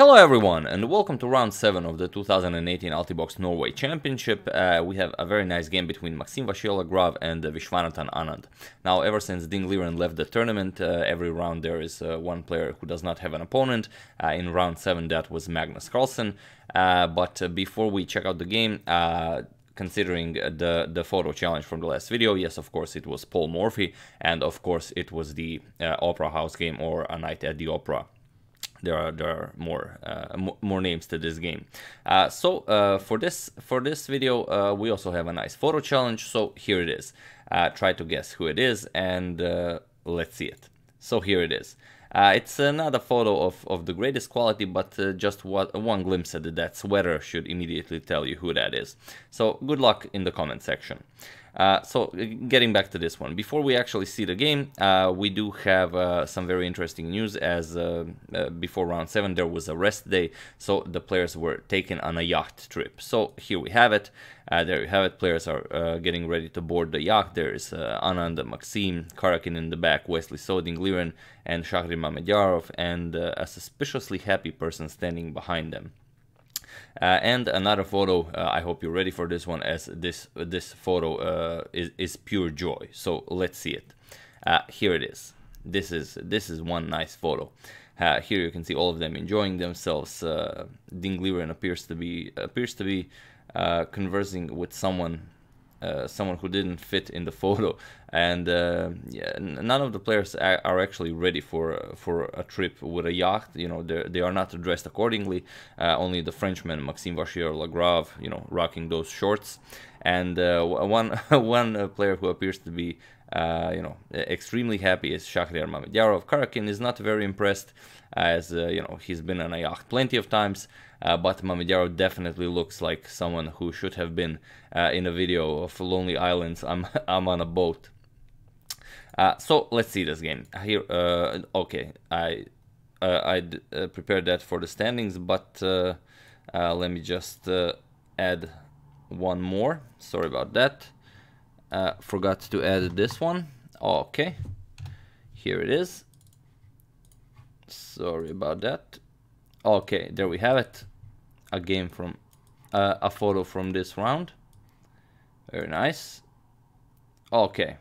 Hello everyone and welcome to round 7 of the 2018 Altibox Norway Championship. We have a very nice game between Maxime Vachier-Lagrave and Viswanathan Anand. Now ever since Nd4 left the tournament, every round there is one player who does not have an opponent. In round 7 that was Magnus Carlsen. But before we check out the game, considering the photo challenge from the last video, yes, of course it was Paul Morphy, and of course it was the Opera House game or A Night at the Opera. There are more names to this game. For this video, we also have a nice photo challenge. So here it is. Try to guess who it is, and let's see it. So here it is. It's not a photo of the greatest quality, but just one glimpse at that sweater should immediately tell you who that is. So good luck in the comment section. So getting back to this one, before we actually see the game, we do have some very interesting news, as before round 7 there was a rest day, so the players were taken on a yacht trip. So here we have it. There you have it. Players are getting ready to board the yacht. There is Anand, Maxime, Carlsen in the back, Wesley So, Nd4 and Shahri Mamedyarov, and a suspiciously happy person standing behind them. And another photo, I hope you're ready for this one, as this photo is pure joy. So let's see it. Here it is. This is one nice photo. Here you can see all of them enjoying themselves. Nd4 appears to be conversing with someone who didn't fit in the photo, and yeah, none of the players are actually ready for a trip with a yacht. You know, they are not dressed accordingly. Only the Frenchman Maxime Vachier-Lagrave, you know, rocking those shorts, and one player who appears to be you know, extremely happy is Shahri Mamedyarov. Carlsen is not very impressed, as you know, he's been on a yacht plenty of times. But Mamedyarov definitely looks like someone who should have been in a video of Lonely Islands. I'm on a boat. So let's see this game here. Okay, I prepared that for the standings, but let me just add one more. Sorry about that. Forgot to add this one. Okay, here it is. Sorry about that. Okay, there we have it. A game from a photo from this round. Very nice. Okay,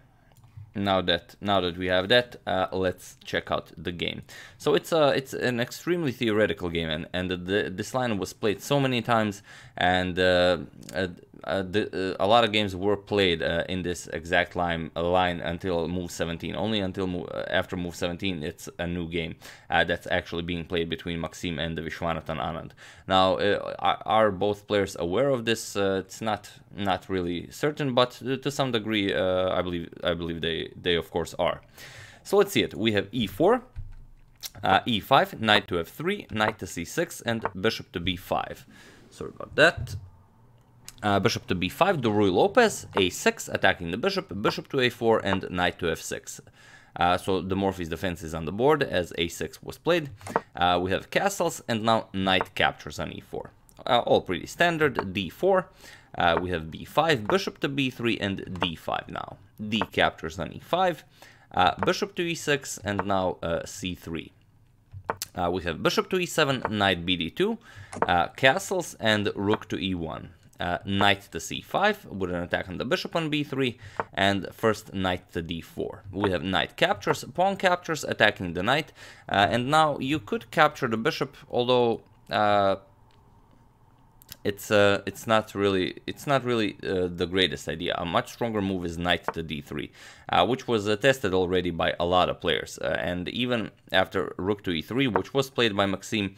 now that we have that, let's check out the game. So it's an extremely theoretical game, and this line was played so many times, and a lot of games were played in this exact line until move 17. Only until after move 17 it's a new game that's actually being played between Maxime and Viswanathan Anand. Now are both players aware of this? It's not really certain, but to some degree I believe they of course are. So let's see it. We have e4, e5, knight to f3, knight to c6, and bishop to b5. Sorry about that. Bishop to b5, the Ruy Lopez, a6, attacking the bishop, bishop to a4, and knight to f6. So the Morphy's defense is on the board, as a6 was played. We have castles, and now knight captures on e4. All pretty standard. d4, we have b5, bishop to b3, and d5 now. d captures on e5, bishop to e6, and now c3. We have bishop to e7, knight bd2, castles, and rook to e1. Knight to c5 with an attack on the bishop on b3, and first knight to d4. We have knight captures, pawn captures, attacking the knight, and now you could capture the bishop, although it's not really the greatest idea. A much stronger move is knight to d3, which was tested already by a lot of players, and even after rook to e3, which was played by Maxime,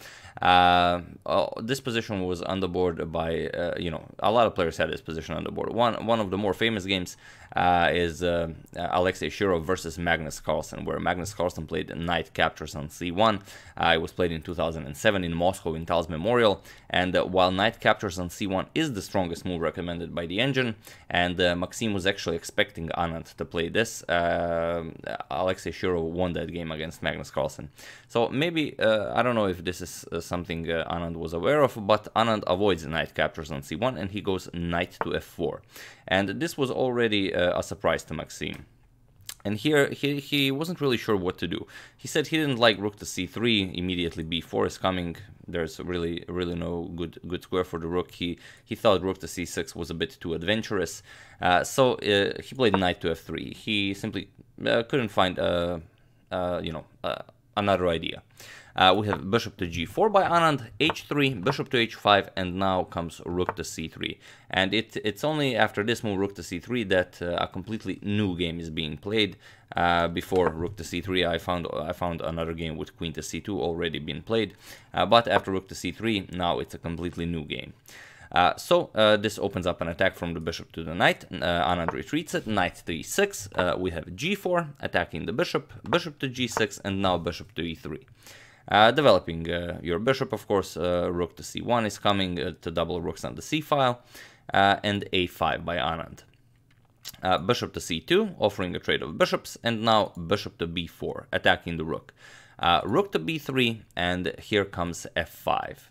this position was on the board by you know, a lot of players had this position on the board. One of the more famous games is Alexei Shirov versus Magnus Carlsen, where Magnus Carlsen played knight captures on c1. It was played in 2007 in Moscow in Tal's Memorial, and while knight captures on c1 is the strongest move recommended by the engine, and Maxime was actually expecting Anand to play this, Alexei Shirov won that game against Magnus Carlsen. So maybe, I don't know if this is something Anand was aware of, but Anand avoids knight captures on c1, and he goes knight to f4. And this was already a surprise to Maxime. And here, he wasn't really sure what to do. He said he didn't like rook to c3, immediately b4 is coming. There's really no good square for the rook. He thought rook to c6 was a bit too adventurous. So he played knight to f3. He simply couldn't find, another idea. We have bishop to g4 by Anand, h3, bishop to h5, and now comes rook to c3. And it's only after this move, rook to c3, that a completely new game is being played. Before rook to c3, I found another game with queen to c2 already been played. But after rook to c3, now it's a completely new game. So this opens up an attack from the bishop to the knight. Anand retreats it, knight to e6. We have g4 attacking the bishop, bishop to g6, and now bishop to e3. Developing your bishop, of course. Rook to c1 is coming to double rooks on the c file, and a5 by Anand. Bishop to c2, offering a trade of bishops, and now bishop to b4, attacking the rook. Rook to b3, and here comes f5.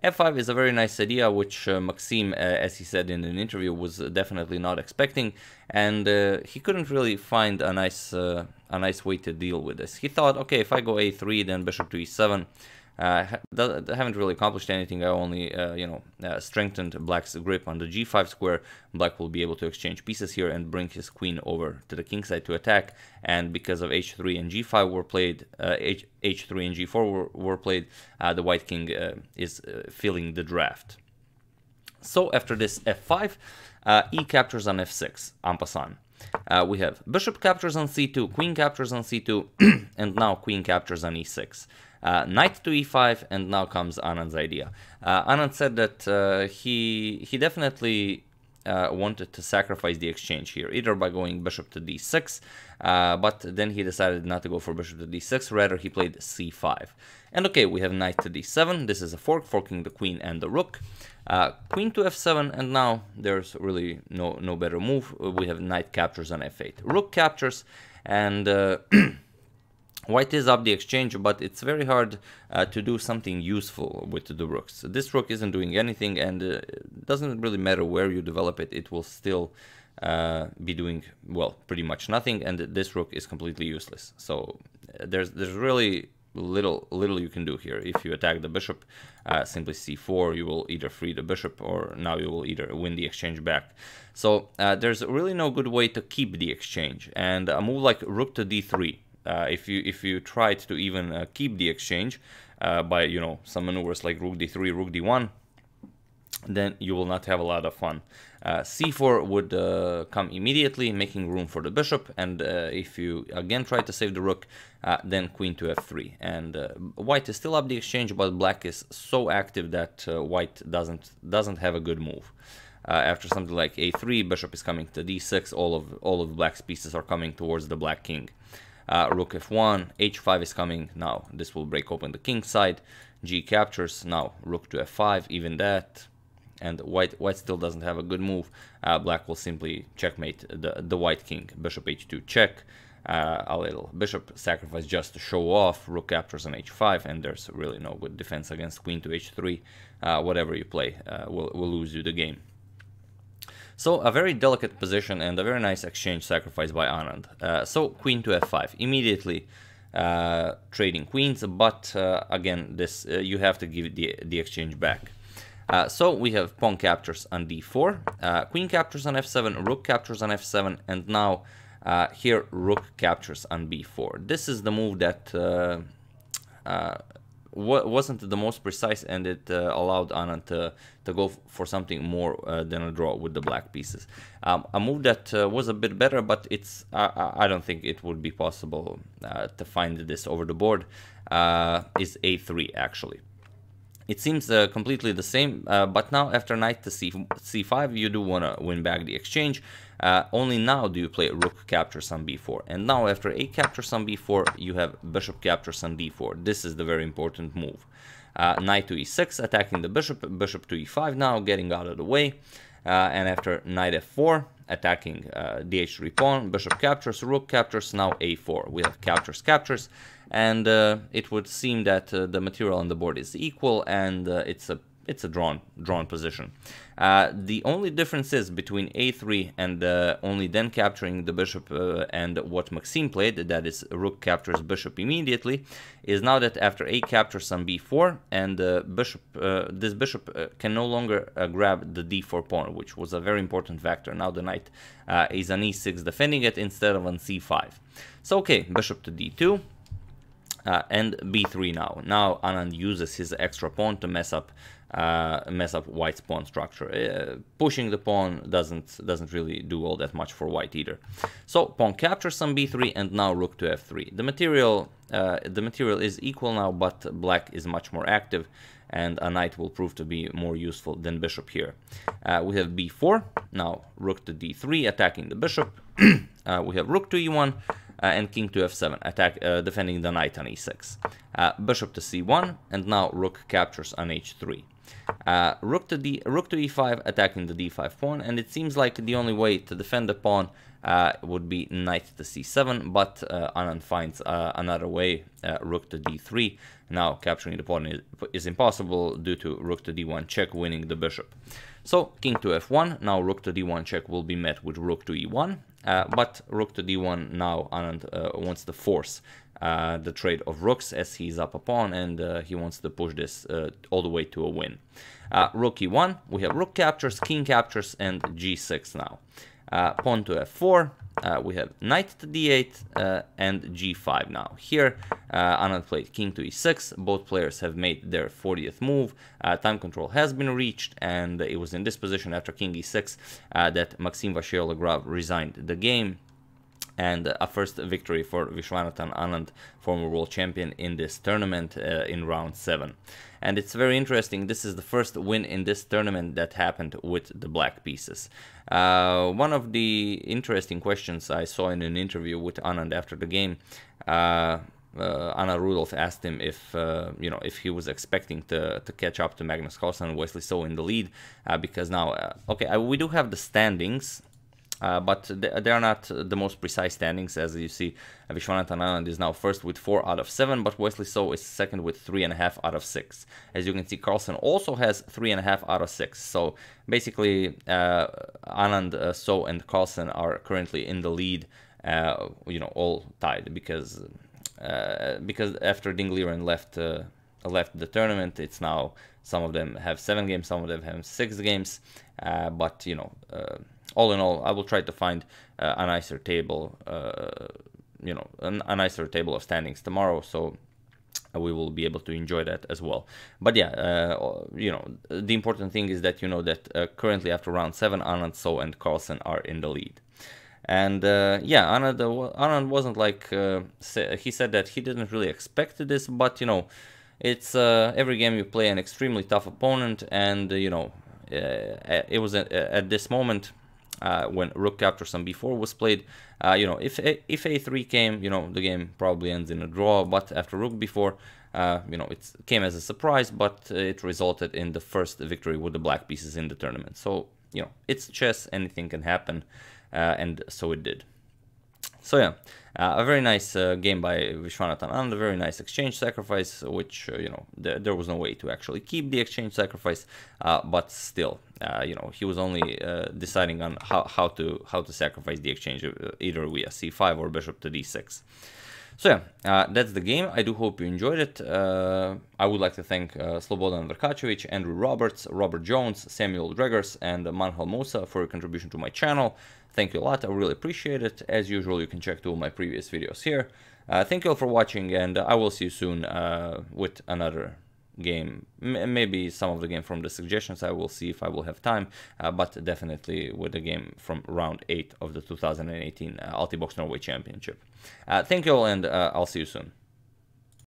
f5 is a very nice idea, which Maxime, as he said in an interview, was definitely not expecting, and he couldn't really find a nice way to deal with this. He thought, okay, if I go a3, then bishop to e7, haven't really accomplished anything. I only, strengthened black's grip on the g5 square. Black will be able to exchange pieces here and bring his queen over to the king side to attack. And because of h3 and g5 were played, h3 and g4 were played, the white king is filling the draft. So after this f5, e captures on f6, en passant. We have bishop captures on c2, queen captures on c2, and now queen captures on e6. Knight to e5, and now comes Anand's idea. Anand said that he definitely wanted to sacrifice the exchange here, either by going bishop to d6, but then he decided not to go for bishop to d6, rather he played c5. And okay, we have knight to d7, this is a fork, forking the queen and the rook. Queen to f7, and now there's really no better move. We have knight captures on f8. Rook captures, and white is up the exchange, but it's very hard to do something useful with the rooks. This rook isn't doing anything, and it doesn't really matter where you develop it, it will still be doing, well, pretty much nothing, and this rook is completely useless. So there's really little you can do here. If you attack the bishop, simply c4, you will either free the bishop, or now you will either win the exchange back. So there's really no good way to keep the exchange, and a move like rook to d3, if you tried to even keep the exchange by some maneuvers like rook d3, rook d1, then you will not have a lot of fun. c4 would come immediately, making room for the bishop, and if you again try to save the rook, then queen to f3. And white is still up the exchange, but black is so active that white doesn't have a good move. After something like a3, bishop is coming to d6. All of black's pieces are coming towards the black king. Rook f1, h5 is coming. Now this will break open the king side. G captures. Now rook to f5, even that. And white still doesn't have a good move. Black will simply checkmate the white king. Bishop h2 check. A little bishop sacrifice just to show off. Rook captures on h5, and there's really no good defense against queen to h3. Whatever you play will lose you the game. So a very delicate position and a very nice exchange sacrifice by Anand. So queen to f5, immediately trading queens, but again, this you have to give the exchange back. So we have pawn captures on d4, queen captures on f7, rook captures on f7, and now here rook captures on b4. This is the move that wasn't the most precise, and it allowed Anand to go for something more than a draw with the black pieces. A move that was a bit better, but it's I don't think it would be possible to find this over the board, is a3 actually. It seems completely the same, but now after knight to c5, you do want to win back the exchange. Only now do you play rook captures on b4. And now after a captures on b4, you have bishop captures on d4. This is the very important move. Knight to e6, attacking the bishop, bishop to e5 now, getting out of the way. And after knight f4, attacking the h3 pawn, bishop captures, rook captures, now a4. We have captures, and it would seem that the material on the board is equal, and it's a it's a drawn position. The only difference is between a3 and only then capturing the bishop and what Maxime played, that is rook captures bishop immediately, is now that after a captures on b4 and this bishop can no longer grab the d4 pawn, which was a very important factor. Now the knight is on e6 defending it instead of on c5. So okay, bishop to d2. And b3 now. Now Anand uses his extra pawn to mess up white's pawn structure. Pushing the pawn doesn't really do all that much for white either. So pawn captures on b3 and now rook to f3. The material is equal now, but black is much more active, and a knight will prove to be more useful than bishop here. We have b4. Now rook to d3 attacking the bishop. We have rook to e1. And king to f7, defending the knight on e6. Bishop to c1, and now rook captures on h3. Rook to e5, attacking the d5 pawn, and it seems like the only way to defend the pawn would be knight to c7, but Anand finds another way, rook to d3. Now capturing the pawn is impossible due to rook to d1 check, winning the bishop. So king to f1, now rook to d1 check will be met with rook to e1, but rook to d1 now Anand wants to force the trade of rooks as he's up a pawn, and he wants to push this all the way to a win. Rook e1, we have rook captures, king captures, and g6 now. Pawn to f4, we have knight to d8 and g5 now. Here Anand played king to e6. Both players have made their 40th move. Time control has been reached, and it was in this position after king e6 that Maxime Vachier-Lagrave resigned the game. And a first victory for Viswanathan Anand, former world champion, in this tournament in round 7. And it's very interesting, this is the first win in this tournament that happened with the black pieces. One of the interesting questions I saw in an interview with Anand after the game, Anna Rudolph asked him if if he was expecting to catch up to Magnus Carlsen and Wesley So in the lead, because now, we do have the standings, but they are not the most precise standings. As you see, Viswanathan Anand is now first with 4 out of 7, but Wesley So is second with 3.5 out of 6. As you can see, Carlsen also has 3.5 out of 6. So basically, Anand, So, and Carlsen are currently in the lead, all tied, because after Dingliren left the tournament, it's now some of them have 7 games, some of them have 6 games, but all in all, I will try to find a nicer table, a nicer table of standings tomorrow, so we will be able to enjoy that as well. But yeah, the important thing is that that currently after round 7, Anand, So, and Carlsen are in the lead. And Anand wasn't like, he said that he didn't really expect this, but it's every game you play an extremely tough opponent, and it was at this moment, when rook captures on b4 was played, if a3 came, the game probably ends in a draw. But after rook b4, it came as a surprise, but it resulted in the first victory with the black pieces in the tournament. So it's chess, anything can happen, and so it did. So yeah, a very nice game by Viswanathan Anand, a very nice exchange sacrifice, which there was no way to actually keep the exchange sacrifice, but still, he was only deciding on how to sacrifice the exchange, either via c5 or bishop to d6. So yeah, that's the game. I do hope you enjoyed it. I would like to thank Slobodan Verkačević, Andrew Roberts, Robert Jones, Samuel Dregers, and Manhal Musa for your contribution to my channel. Thank you a lot, I really appreciate it. As usual, you can check all my previous videos here. Thank you all for watching, and I will see you soon with another game. Maybe some of the game from the suggestions, I will see if I will have time, but definitely with the game from round 8 of the 2018 Altibox Norway Championship. Thank you all, and I'll see you soon.